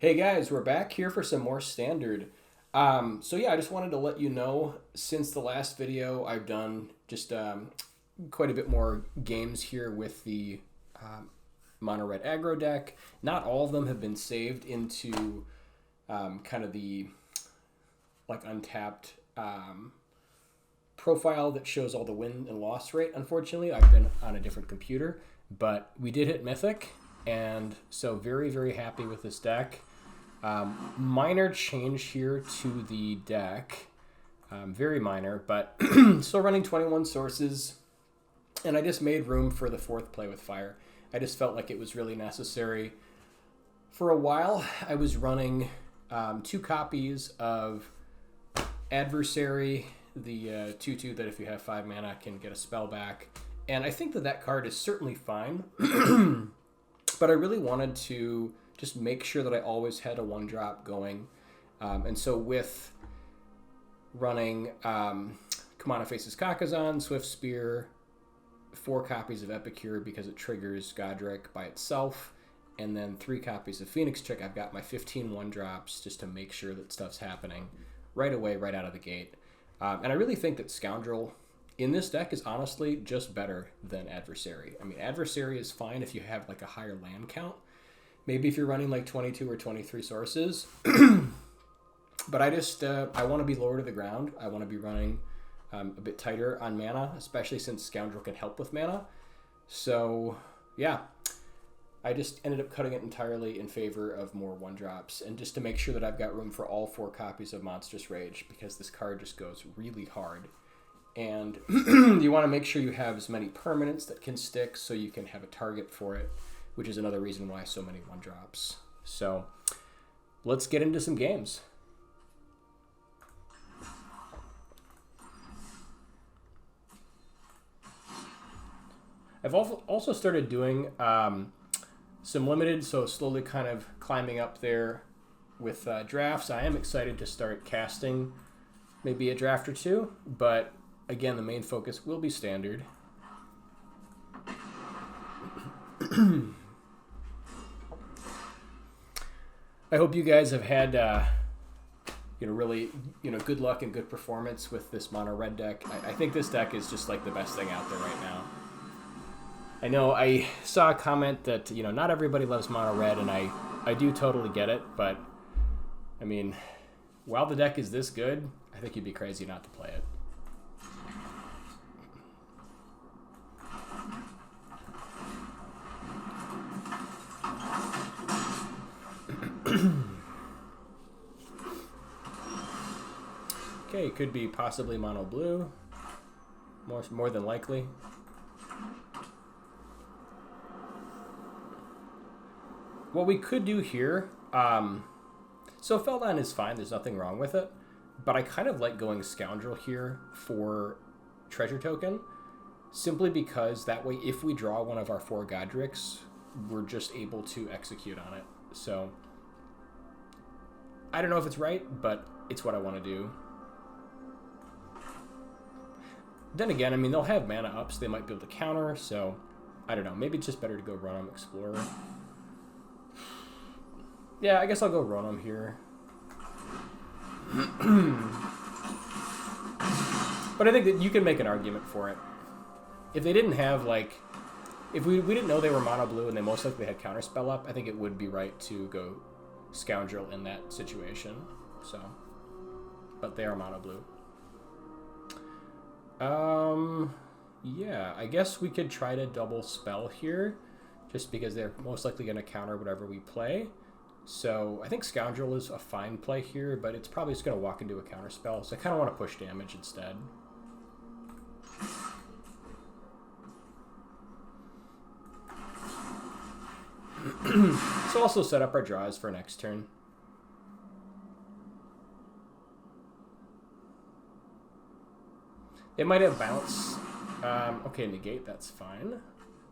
Hey guys, we're back here for some more standard. So yeah, I just wanted to let you know, since the last video, I've done just quite a bit more games here with the mono red aggro deck. Not all of them have been saved into kind of the like untapped profile that shows all the win and loss rate. Unfortunately, I've been on a different computer, but we did hit Mythic, and so very happy with this deck. Minor change here to the deck, very minor, but still running 21 sources, and I just made room for the fourth play with fire. I just felt like it was really necessary. For a while, I was running 2 copies of Adversary, the 2/2 that if you have 5 mana can get a spell back, and I think that that card is certainly fine, but I really wanted to just make sure that I always had a 1-drop going. And so with running Kamana Faces Kakazan, Swift Spear, 4 copies of Epicure because it triggers Godric by itself, and then 3 copies of Phoenix Trick, I've got my 15 1-drops just to make sure that stuff's happening right away, right out of the gate. And I really think that Scoundrel in this deck is honestly just better than Adversary. I mean, Adversary is fine if you have like a higher land count. Maybe if you're running like 22 or 23 sources. But I just, I want to be lower to the ground. I want to be running a bit tighter on mana, especially since Scoundrel can help with mana. So, yeah. I just ended up cutting it entirely in favor of more 1-drops. And just to make sure that I've got room for all 4 copies of Monstrous Rage, because this card just goes really hard. And you want to make sure you have as many permanents that can stick so you can have a target for it, which is another reason why so many 1-drops. So let's get into some games. I've also started doing some limited, so slowly kind of climbing up there with drafts. I am excited to start casting maybe a draft or 2, but again, the main focus will be standard. I hope you guys have had, really, good luck and good performance with this mono red deck. I think this deck is just like the best thing out there right now. I know I saw a comment that, not everybody loves mono red, and I do totally get it, but I mean, while the deck is this good, I think you'd be crazy not to play it. Okay, could be possibly mono blue, more than likely. What we could do here, so Feldon is fine, there's nothing wrong with it, but I kind of like going Scoundrel here for Treasure Token, simply because that way if we draw one of our 4 Godrics, we're just able to execute on it. So I don't know if it's right, but it's what I want to do. Then again, I mean, they'll have mana up, so they might be able to counter, so I don't know. Maybe it's just better to go Ronom Explorer. Yeah, I guess I'll go Ronom here. But I think that you can make an argument for it. If they didn't have, like, if we didn't know they were mono blue and they most likely had Counterspell up, I think it would be right to go Scoundrel in that situation. So, but they are mono blue. Yeah, I guess we could try to double spell here, just because they're most likely going to counter whatever we play. So I think Scoundrel is a fine play here, but it's probably just going to walk into a counterspell, so I kind of want to push damage instead. So also set up our draws for next turn. It might have bounce. Okay, negate, that's fine.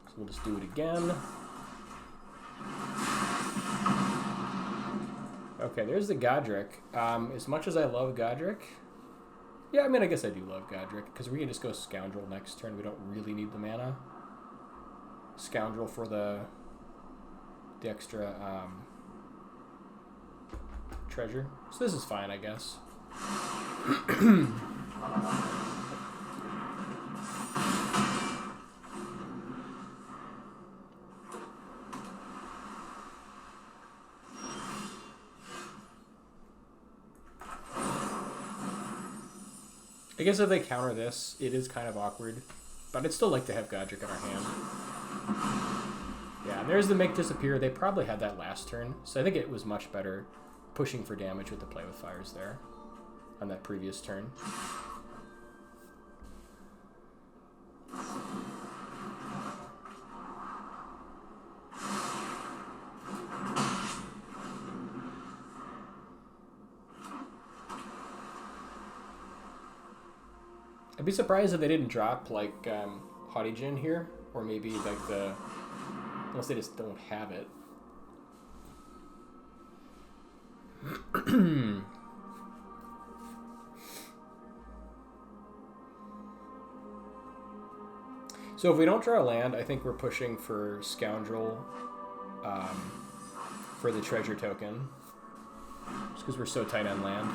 So we'll just do it again. Okay, there's the Godric. As much as I love Godric, yeah, I mean, I guess I do love Godric, because we can just go Scoundrel next turn. We don't really need the mana. Scoundrel for the extra treasure. So this is fine, I guess. I guess if they counter this, it is kind of awkward. But I'd still like to have Godric in our hand. Yeah, and there's the Make Disappear. They probably had that last turn. So I think it was much better pushing for damage with the Play with Fires there on that previous turn. I'd be surprised if they didn't drop like Haughty Djinn here, or maybe like the, unless they just don't have it. So if we don't draw a land, I think we're pushing for Scoundrel for the treasure token, just because we're so tight on land.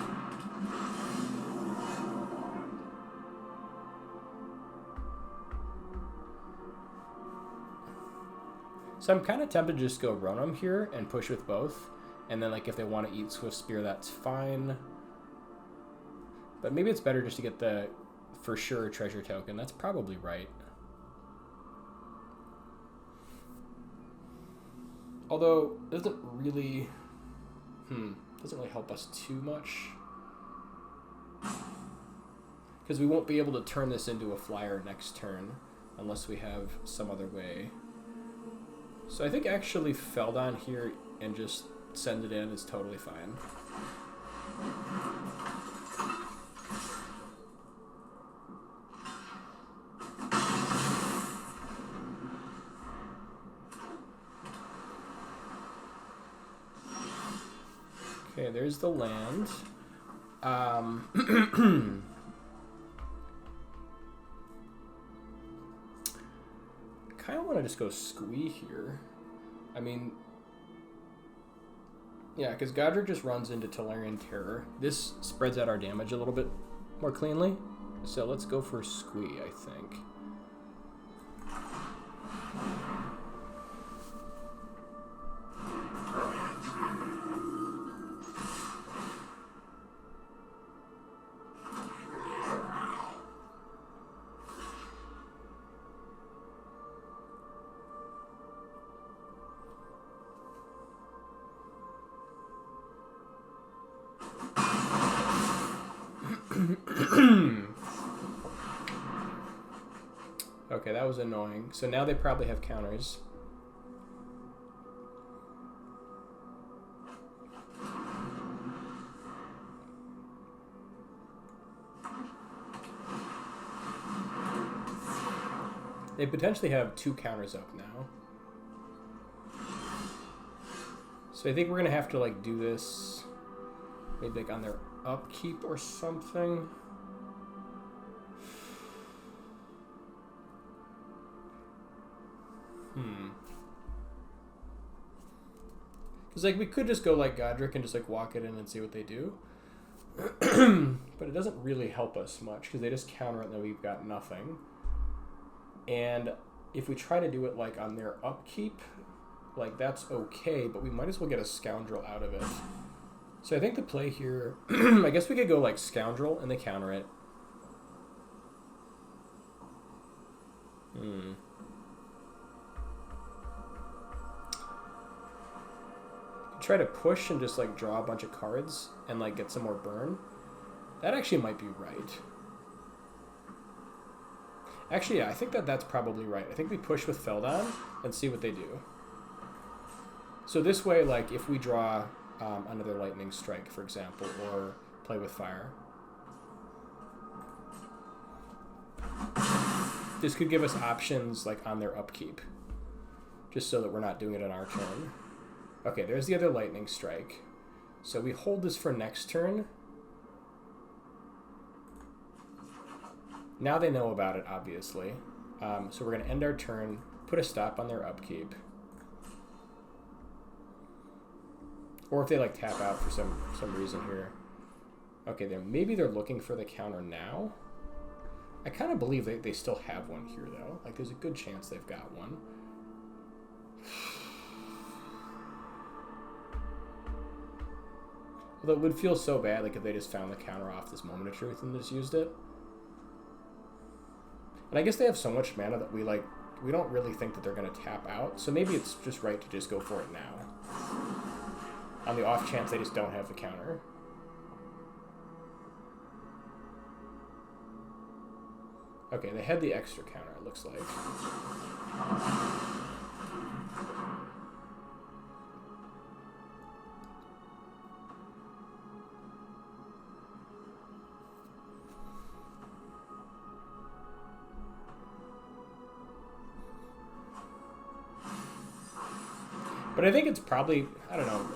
So I'm kind of tempted to just go Ronom here and push with both. And then like if they want to eat Swift Spear, that's fine. But maybe it's better just to get the for sure treasure token. That's probably right. Although it doesn't really help us too much. Because we won't be able to turn this into a flyer next turn unless we have some other way. So I think actually Feldon here and just send it in is totally fine. Okay, there's the land. Kind of want to just go Squee here. I mean, yeah, because Godric just runs into Tolarian Terror. This spreads out our damage a little bit more cleanly. So let's go for Squee, I think. Okay, that was annoying. So now they probably have counters. They potentially have 2 counters up now. So I think we're gonna have to like do this maybe like on their upkeep or something. Because like we could just go like Godric and just like walk it in and see what they do. But it doesn't really help us much because they just counter it and then we've got nothing. And if we try to do it like on their upkeep, like that's okay, but we might as well get a Scoundrel out of it. So I think the play here, I guess we could go like Scoundrel and they counter it. Try to push and just like draw a bunch of cards and like get some more burn. That actually might be right. Actually, yeah, I think that's probably right. I think we push with Feldon and see what they do. So this way, like if we draw another Lightning Strike, for example, or play with fire, this could give us options like on their upkeep, just so that we're not doing it on our turn. Okay, there's the other Lightning Strike. So we hold this for next turn. Now they know about it, obviously. So we're going to end our turn, put a stop on their upkeep. Or if they like tap out for some reason here. Okay, then maybe they're looking for the counter now. I kind of believe they still have one here, though. Like, there's a good chance they've got one. Although it would feel so bad, like, if they just found the counter off this Moment of Truth and just used it. And I guess they have so much mana that we don't really think that they're going to tap out. So maybe it's just right to just go for it now. On the off chance they just don't have the counter. Okay, they had the extra counter, it looks like. But I think it's probably, I don't know.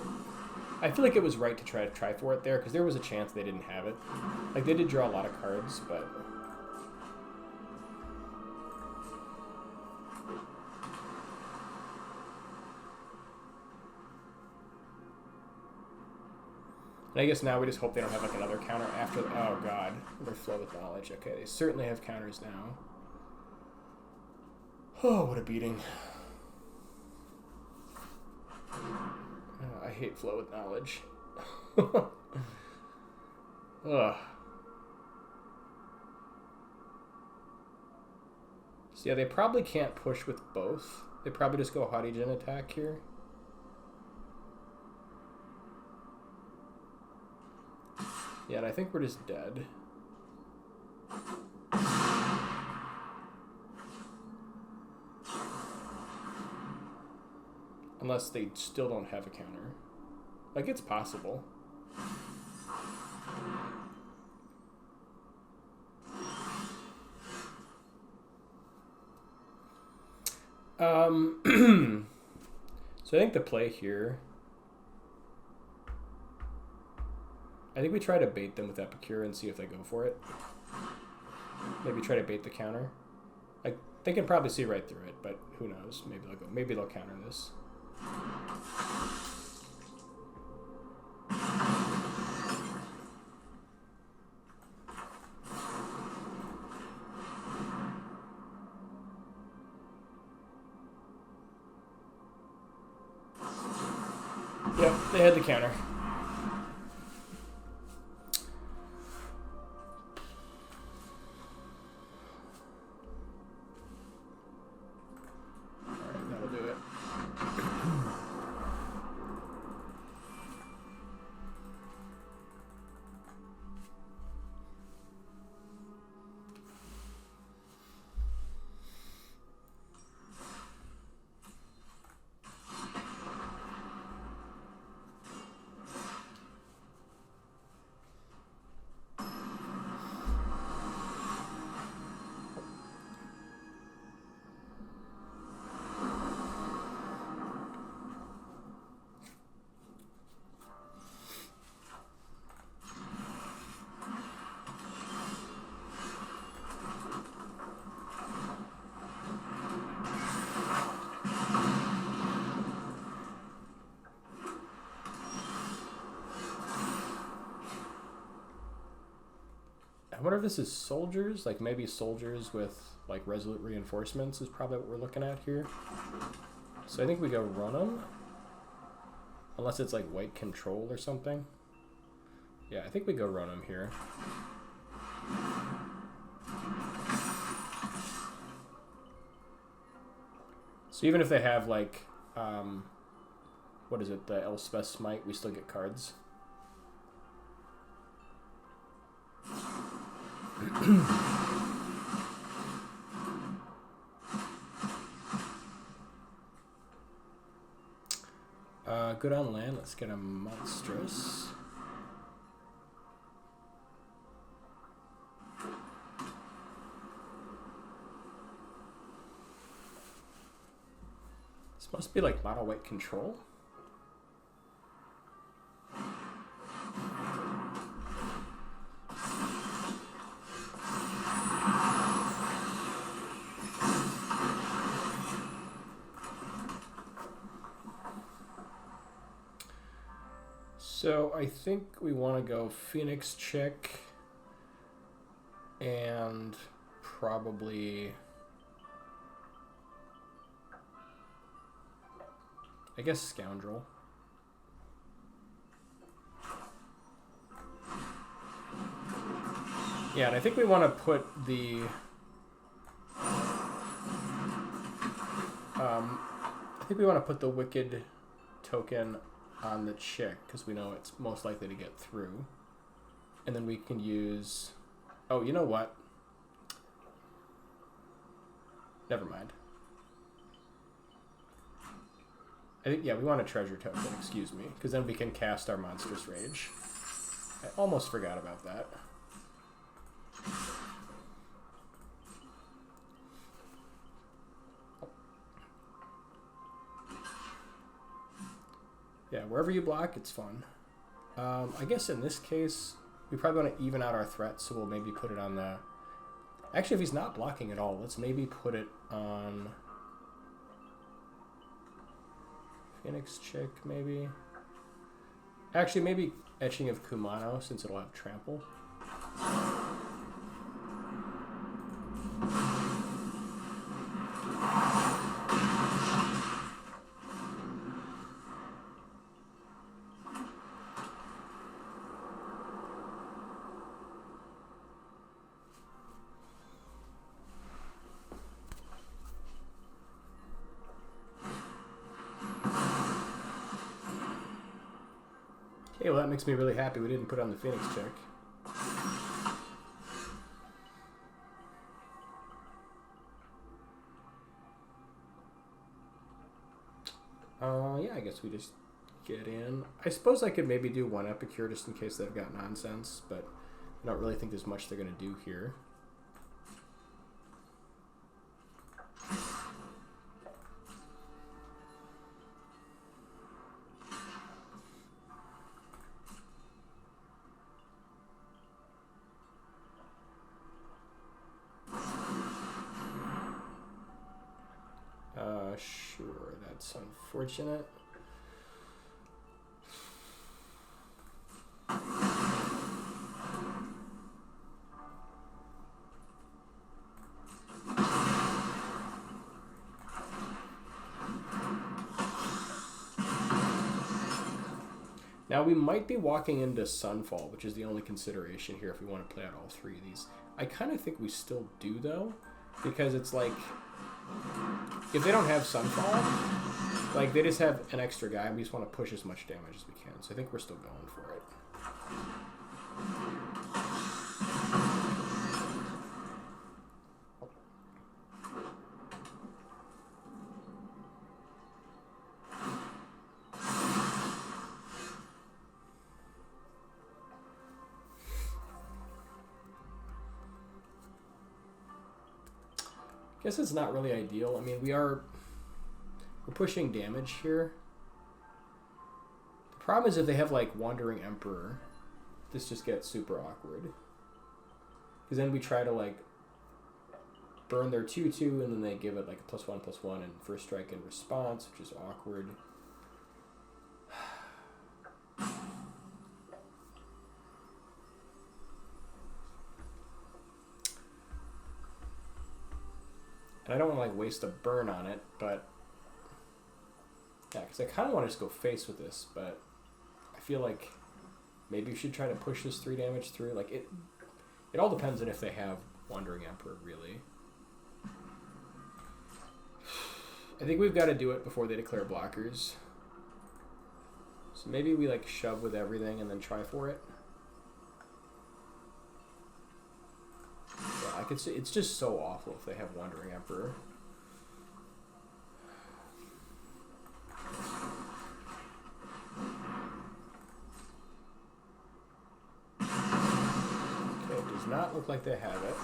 I feel like it was right to try for it there, because there was a chance they didn't have it. Like, they did draw a lot of cards, but... And I guess now we just hope they don't have, like, another counter after... Oh, God. Their flow with knowledge. Okay, they certainly have counters now. Oh, what a beating. Oh, I hate flow with knowledge. Ugh. So yeah, they probably can't push with both. They probably just go Haughty Djinn attack here. Yeah, and I think we're just dead. Unless they still don't have a counter. Like, it's possible. So I think the play here... I think we try to bait them with Epicure and see if they go for it. Maybe try to bait the counter. Like, they can probably see right through it, but who knows? Maybe they'll counter this. Yep, they had the counter. I wonder if this is soldiers, like maybe soldiers with like resolute reinforcements is probably what we're looking at here. So I think we go run them. Unless it's like white control or something. Yeah, I think we go run them here. So even if they have like, what is it, the Elspeth Smite, we still get cards. Good on land. Let's get a monstrous. This must be like mono white control. So I think we want to go Phoenix Chick and probably, I guess, Scoundrel. Yeah, and I think we want to put the Wicked token on the Chick because we know it's most likely to get through. And then we can use... Oh, you know what? Never mind. I think, yeah, we want a treasure token, excuse me, because then we can cast our Monstrous Rage. I almost forgot about that. Yeah, wherever you block, it's fun. I guess in this case, we probably want to even out our threats, so we'll maybe put it on the... Actually, if he's not blocking at all, let's maybe put it on... Phoenix Chick, maybe? Actually, maybe Etching of Kumano, since it'll have Trample. Okay, well that makes me really happy we didn't put on the Phoenix Chick. Yeah, I guess we just get in. I suppose I could maybe do one Epicure just in case they've got nonsense, but I don't really think there's much they're going to do here. Sure, that's unfortunate. Now we might be walking into Sunfall, which is the only consideration here if we want to play out all three of these. I kind of think we still do though, because it's like, if they don't have Sunfall, like they just have an extra guy and we just want to push as much damage as we can. So I think we're still going for it. Guess it's not really ideal. I mean, we're pushing damage here. The problem is if they have like Wandering Emperor, this just gets super awkward. Because then we try to like burn their 2/2 and then they give it like a +1/+1 and first strike in response, which is awkward. And I don't want to like waste a burn on it, but yeah, because I kind of want to just go face with this, but I feel like maybe we should try to push this 3 damage through. Like it all depends on if they have Wandering Emperor, really. I think we've got to do it before they declare blockers. So maybe we like shove with everything and then try for it. Yeah, I could see it's just so awful if they have Wandering Emperor. Okay, it does not look like they have it.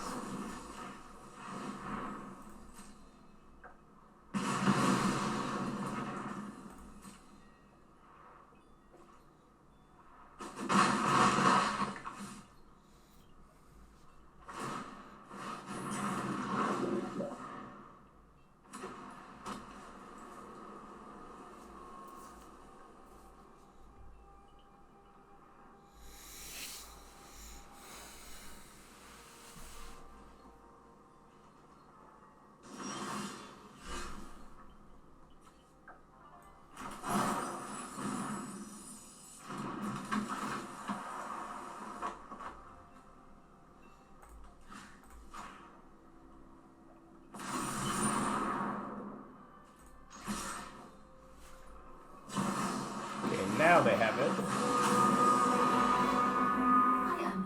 have it.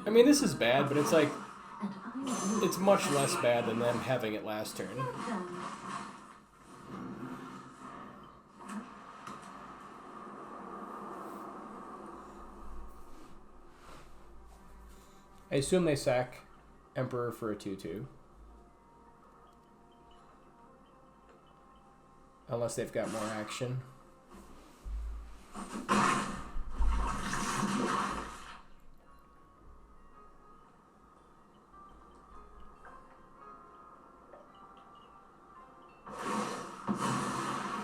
I mean, this is bad, but it's like, it's much less bad than them having it last turn. I assume they sack Emperor for a 2/2. Unless they've got more action.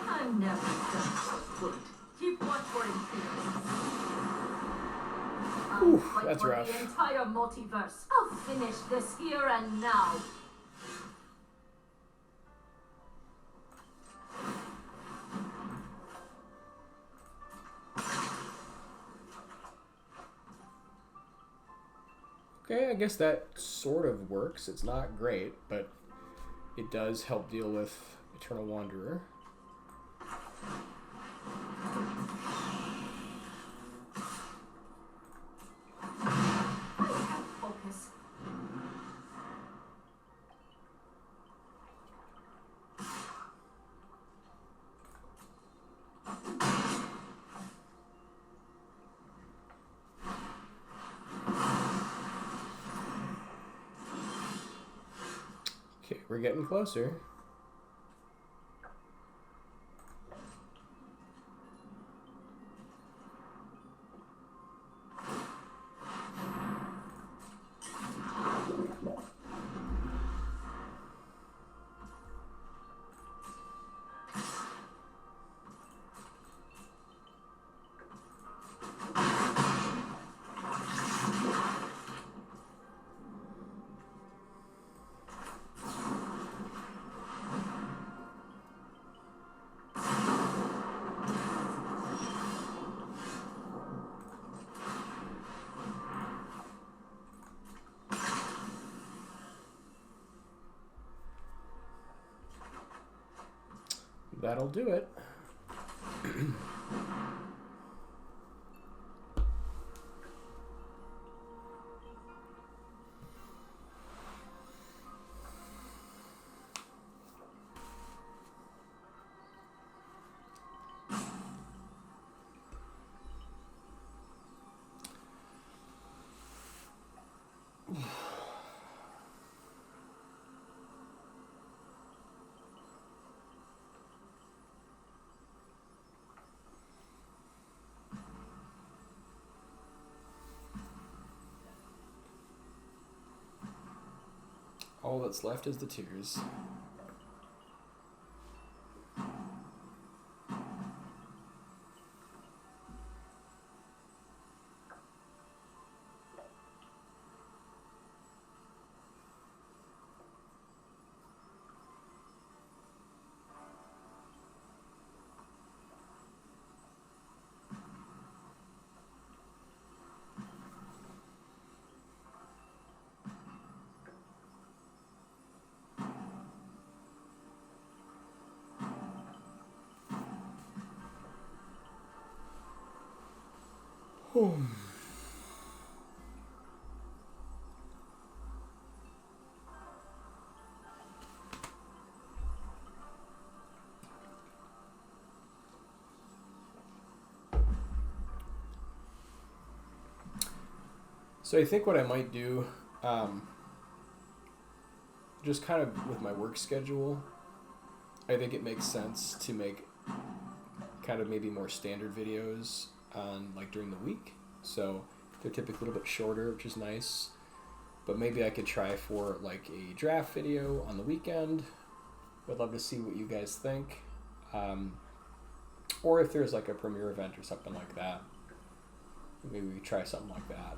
I'm never done. Keep watching. Ooh, that's rough. The entire multiverse. I'll finish this here and now. Okay, I guess that sort of works. It's not great, but it does help deal with Eternal Wanderer. Focus. Okay, we're getting closer. That'll do it. All that's left is the tears. So I think what I might do, just kind of with my work schedule, I think it makes sense to make kind of maybe more standard videos on like during the week. So they're typically a little bit shorter, which is nice. But maybe I could try for like a draft video on the weekend. Would love to see what you guys think. Or if there's like a premiere event or something like that, maybe we try something like that.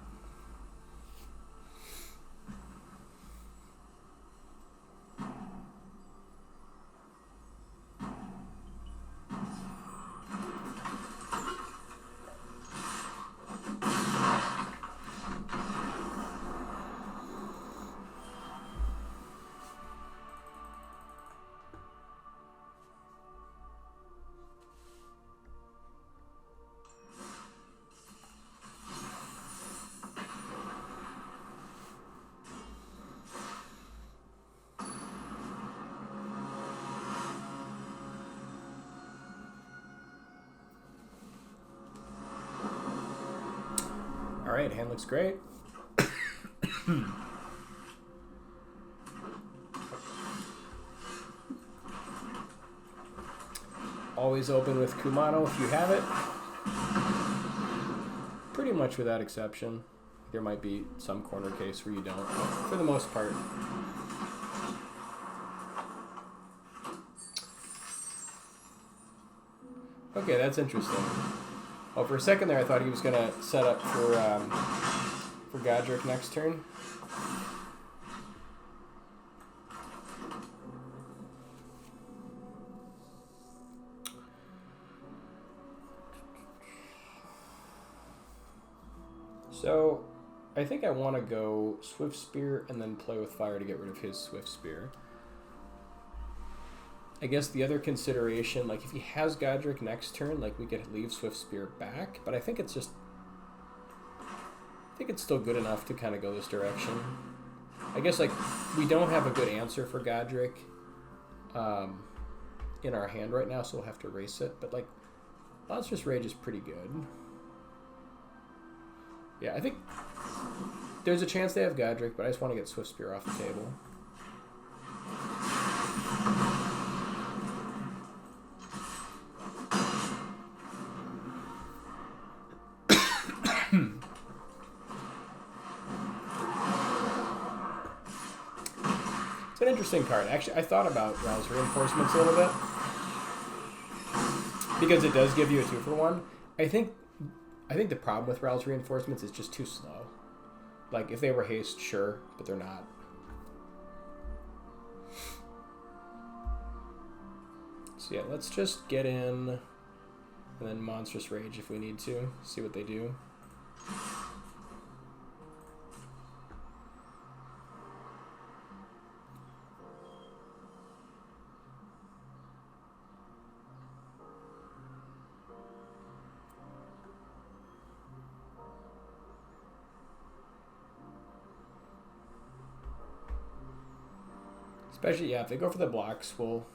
right, hand looks great. Always open with Kumano if you have it. Pretty much without exception. There might be some corner case where you don't, but for the most part. Okay, that's interesting. Oh, for a second there, I thought he was gonna set up for Godric next turn. So, I think I want to go Swift Spear and then play with fire to get rid of his Swift Spear. I guess the other consideration, like if he has Godric next turn, like we could leave Swift Spear back, but I think it's just, I think it's still good enough to kind of go this direction. I guess like we don't have a good answer for Godric in our hand right now, so we'll have to erase it, but like Monstrous Rage is pretty good. Yeah, I think there's a chance they have Godric, but I just want to get Swift Spear off the table. It's an interesting card. Actually, I thought about Rouse Reinforcements a little bit because it does give you a 2-for-1. I think the problem with Rouse Reinforcements is just too slow. Like, if they were haste, sure, but they're not. So yeah, let's just get in and then Monstrous Rage if we need to. See what they do. Especially, yeah, if they go for the blocks, we'll...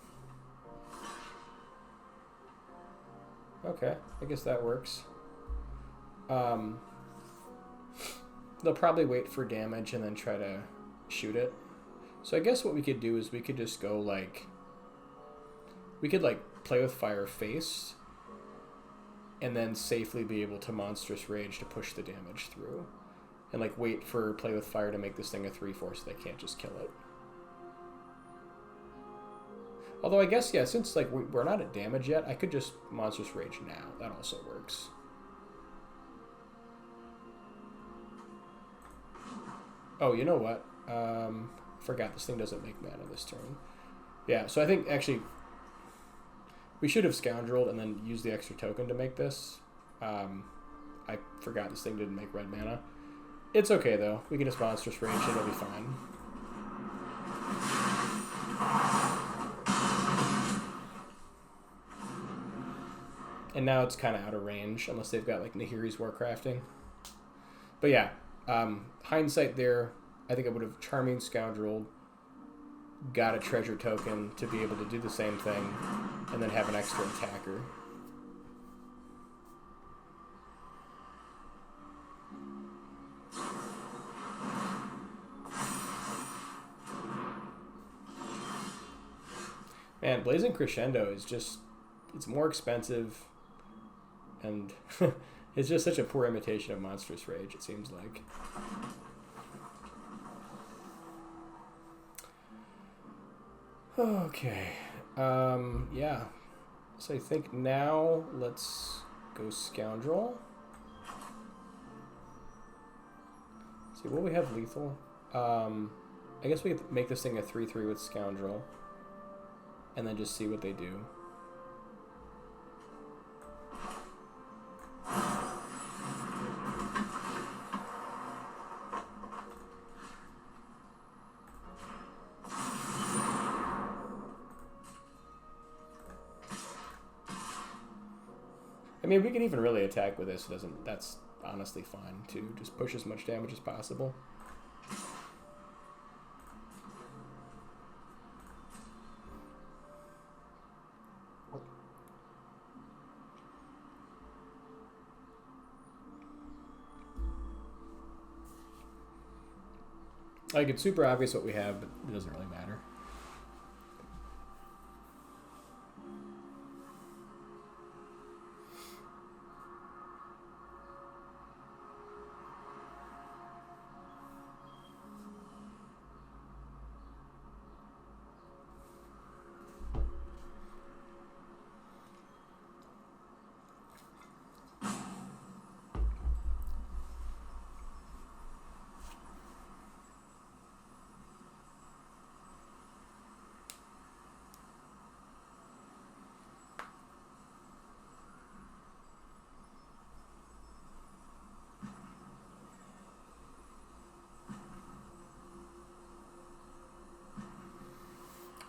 Okay, I guess that works. They'll probably wait for damage and then try to shoot it. So I guess what we could do is we could just go, like... We could, like, play with Fire face and then safely be able to Monstrous Rage to push the damage through. And, like, wait for Play with Fire to make this thing a 3/4 so they can't just kill it. Although I guess, yeah, since like we're not at damage yet, I could just Monstrous Rage now. That also works. Oh, you know what? Forgot this thing doesn't make mana this turn. Yeah, so I think actually we should have Scoundreled and then used the extra token to make this. I forgot this thing didn't make red mana. It's okay though. We can just Monstrous Rage and it'll be fine. And now it's kind of out of range, unless they've got, like, Nahiri's Warcrafting. But yeah, hindsight there, I think I would have Charming Scoundrel, got a treasure token to be able to do the same thing, and then have an extra attacker. Man, Blazing Crescendo is just, it's more expensive. And it's just such a poor imitation of Monstrous Rage, it seems like. Okay. Yeah. So I think now let's go Scoundrel. See, will we have lethal? I guess we could make this thing a 3/3 with Scoundrel. And then just see what they do. I mean, we can even really attack with this. It doesn't. That's honestly fine too. Just push as much damage as possible. Like, it's super obvious what we have, but it doesn't really matter.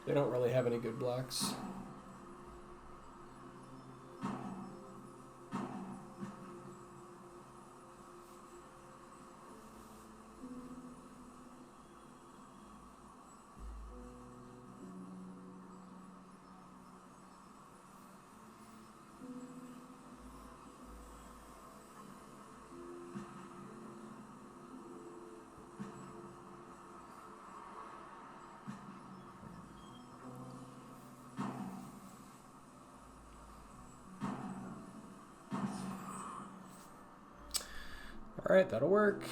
They don't really have any good blocks. All right, that'll work.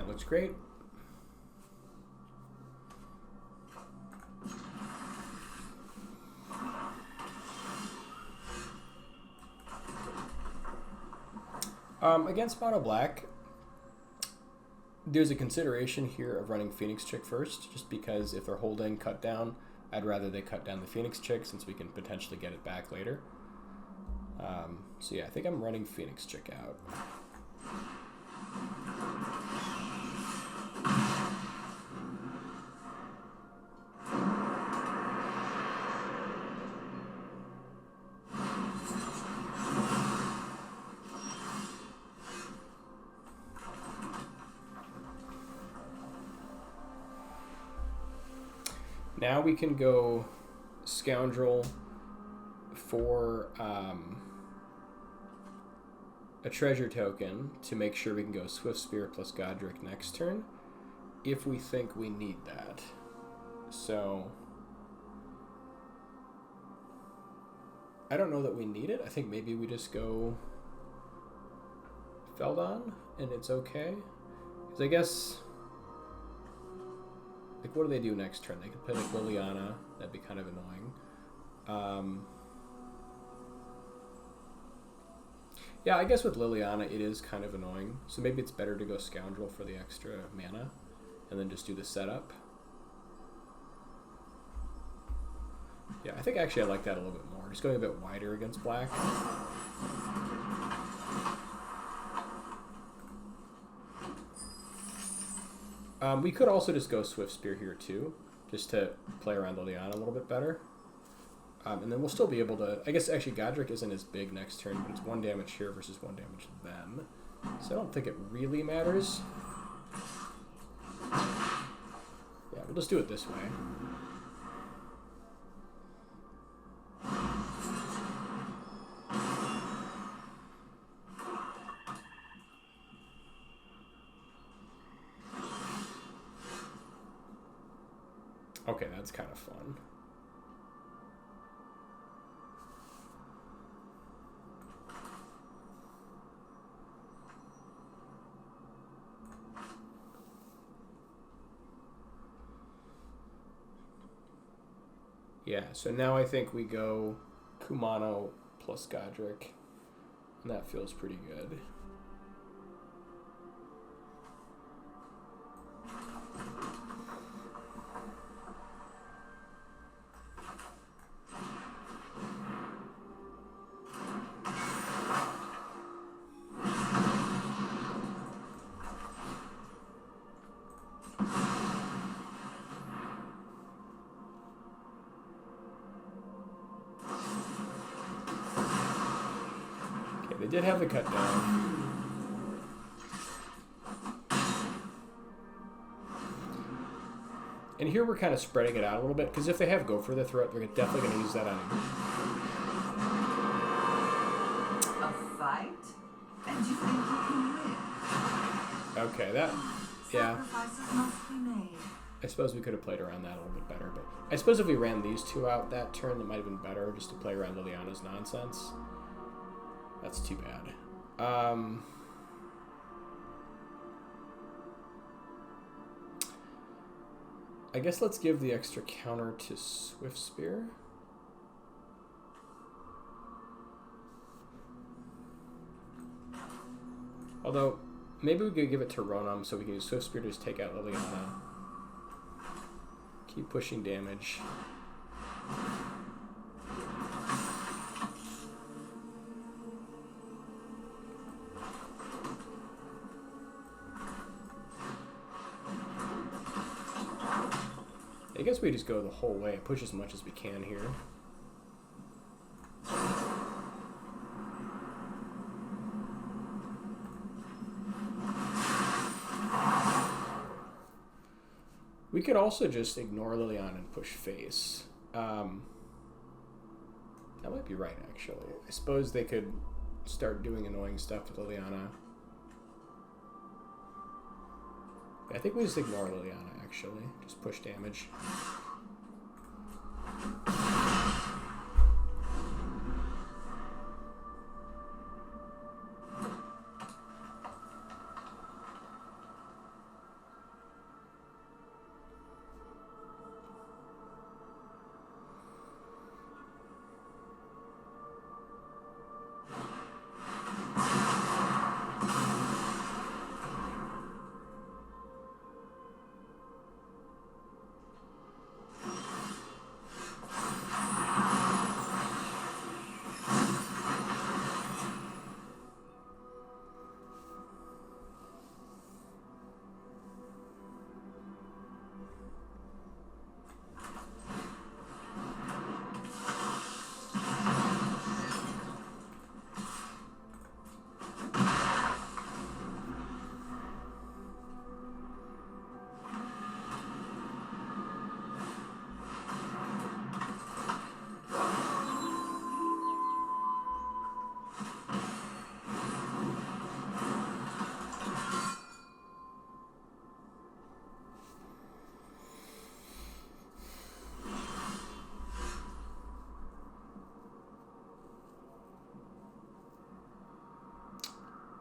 Looks great. Against mono black, there's a consideration here of running Phoenix Chick first, just because if they're holding cut down, I'd rather they cut down the Phoenix Chick since we can potentially get it back later. So yeah, I think I'm running Phoenix Chick out. Now we can go Scoundrel for a treasure token to make sure we can go Swift Spear plus Godric next turn if we think we need that. So I don't know that we need it. I think maybe we just go Feldon and it's okay. Because I guess, like, what do they do next turn? They could play like Liliana. That'd be kind of annoying. Yeah, I guess with Liliana it is kind of annoying. So maybe it's better to go Scoundrel for the extra mana and then just do the setup. Yeah, I think actually I like that a little bit more. Just going a bit wider against black. We could also just go Swift Spear here too, just to play around Liliana a little bit better. And then we'll still be able to... I guess actually Godric isn't as big next turn, but it's 1 damage here versus 1 damage then. So I don't think it really matters. Yeah, we'll just do it this way. Okay, that's kind of fun. Yeah, so now I think we go Kumano plus Godric, and that feels pretty good. They did have the cut down. And here we're kind of spreading it out a little bit, because if they have Go for the Throat, they're definitely going to use that on him. A fight? And you think you can win? Okay, that... Yeah. Sacrifices must be made. I suppose we could have played around that a little bit better, but I suppose if we ran these two out that turn, that might have been better, just to play around Liliana's nonsense. That's too bad. I guess let's give the extra counter to Swift Spear. Although, maybe we could give it to Ronam so we can use Swift Spear to just take out Liliana. Keep pushing damage. I guess we just go the whole way, push as much as we can here. We could also just ignore Liliana and push face. That might be right, actually. I suppose they could start doing annoying stuff with Liliana. I think we just ignore Liliana, actually. Just push damage.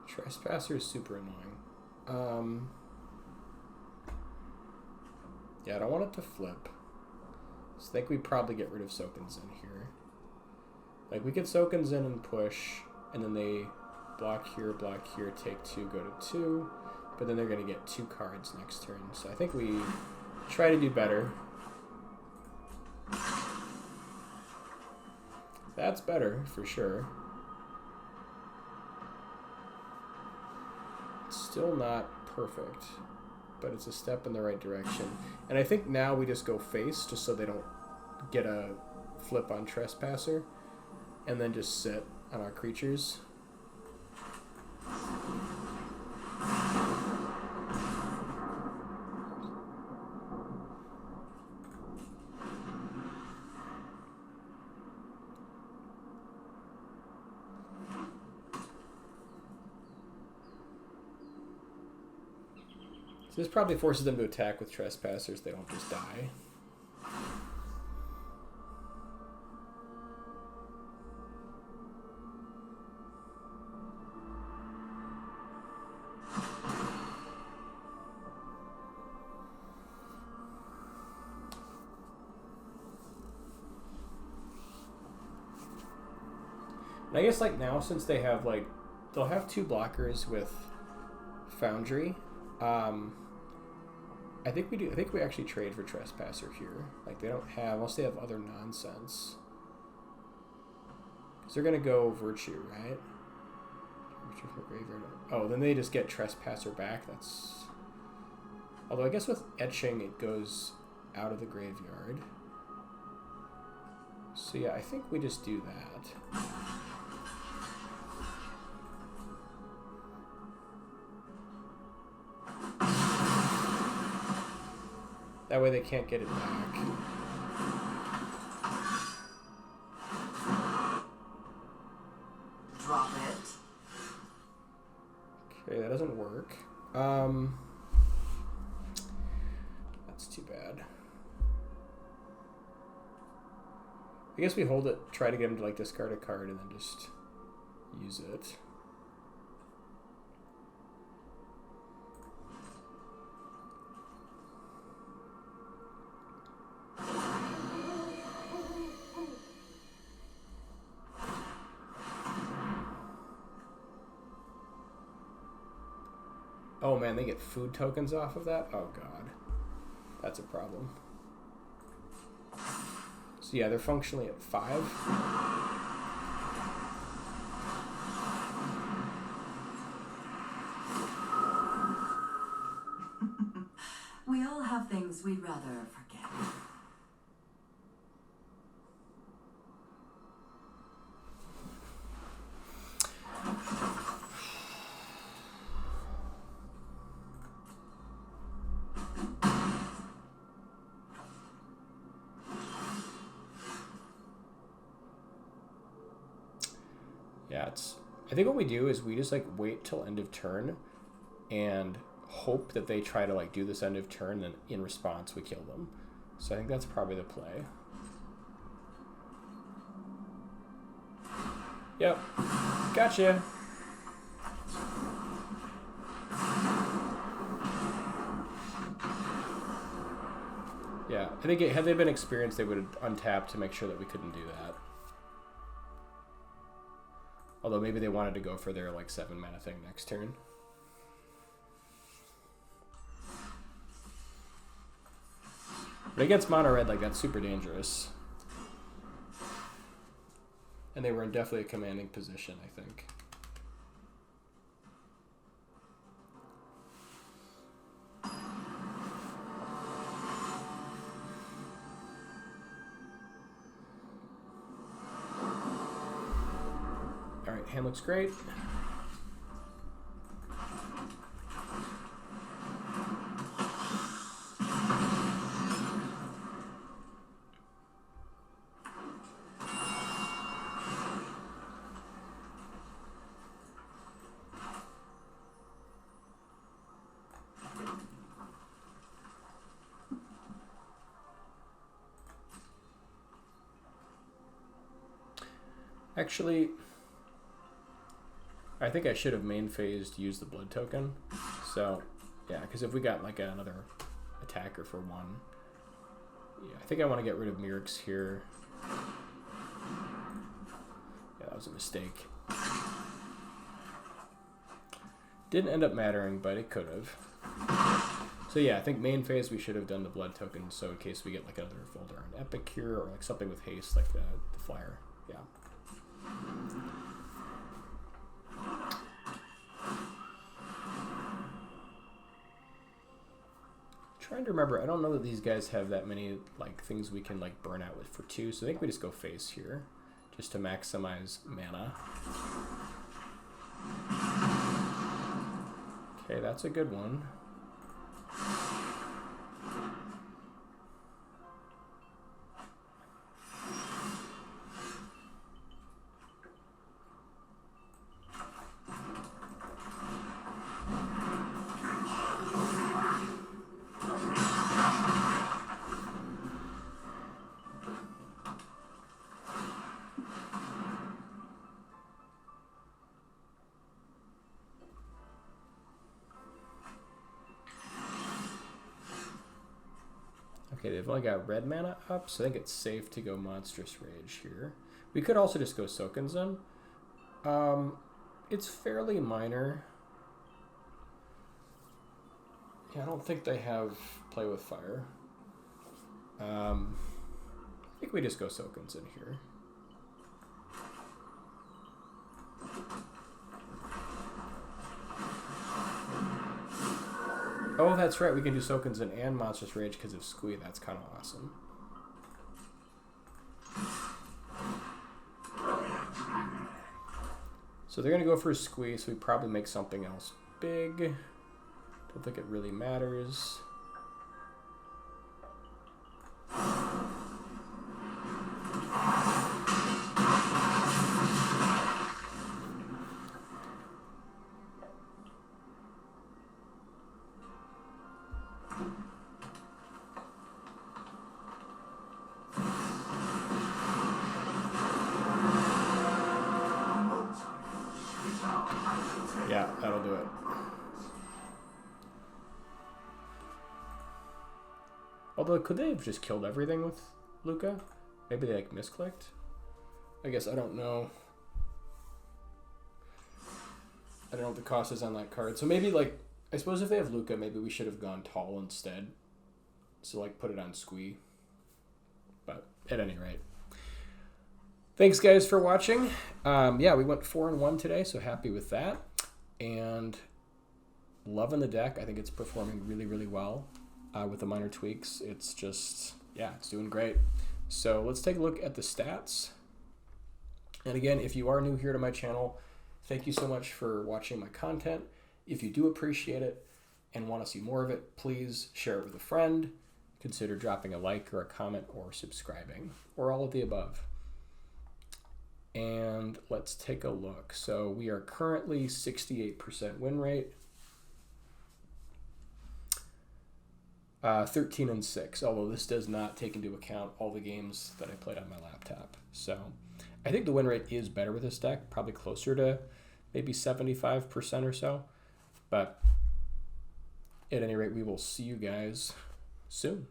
Trespasser is super annoying. Yeah, I don't want it to flip. So I think we probably get rid of Soken's in here. Like, we get Soken's in and push, and then they block here, take 2, go to 2. But then they're going to get 2 cards next turn. So I think we try to do better. That's better, for sure. Still not perfect, but it's a step in the right direction. And I think now we just go face, just so they don't get a flip on Trespasser, and then just sit on our creatures. So this probably forces them to attack with Trespassers. They don't just die. And I guess like now, since they have like, they'll have 2 blockers with Foundry. I think we do. I think we actually trade for Trespasser here. Like, they don't have, unless they have other nonsense. Because they're going to go Virtue, right? Virtue from the graveyard. Oh, then they just get Trespasser back. That's... Although I guess with Etching, it goes out of the graveyard. So yeah, I think we just do that. That way they can't get it back. Drop it. Okay, that doesn't work. That's too bad. I guess we hold it, try to get him to like discard a card and then just use it. Oh man, they get food tokens off of that? Oh god. That's a problem. So yeah, they're functionally at 5. We all have things we'd rather forget. Yeah, I think what we do is we just like wait till end of turn and hope that they try to like do this end of turn, and in response we kill them. So I think that's probably the play. Yep. Gotcha. Yeah, I think had they been experienced, they would have untapped to make sure that we couldn't do that. Although maybe they wanted to go for their like 7 mana thing next turn. But against mono red, like that's super dangerous. And they were in definitely a commanding position, I think. Alright, hand looks great. Actually, I think I should have main phased used the blood token. So, yeah, because if we got like another attacker for 1, yeah, I think I want to get rid of Mirix here. Yeah, that was a mistake. Didn't end up mattering, but it could have. So yeah, I think main phase we should have done the blood token, so in case we get like another folder on Epic here, or like something with haste like the flyer. Yeah. Trying to remember, I don't know that these guys have that many like things we can like burn out with for 2, so I think we just go face here just to maximize mana. Okay, that's a good one. Okay, they've only got red mana up, so I think it's safe to go Monstrous Rage here. We could also just go Sokenzen. It's fairly minor. Yeah, I don't think they have Play with Fire. I think we just go Sokenzen here. Oh, that's right. We can do Sokenzen and Monstrous Rage because of Squee. That's kind of awesome. So they're going to go for a Squee, so we probably make something else big. Don't think it really matters. Although, could they have just killed everything with Luca? Maybe they like misclicked? I guess I don't know. I don't know what the cost is on that card. So maybe like, I suppose if they have Luca, maybe we should have gone tall instead. So like put it on Squee. But at any rate. Thanks guys for watching. Yeah, we went 4-1 today, so happy with that. And loving the deck. I think it's performing really, really well with the minor tweaks. It's just, yeah, it's doing great. So let's take a look at the stats. And again, if you are new here to my channel, thank you so much for watching my content. If you do appreciate it and want to see more of it, please share it with a friend. Consider dropping a like or a comment or subscribing, or all of the above. And let's take a look. So we are currently 68% win rate. 13-6, although this does not take into account all the games that I played on my laptop. So I think the win rate is better with this deck, probably closer to maybe 75% or so. But at any rate, we will see you guys soon.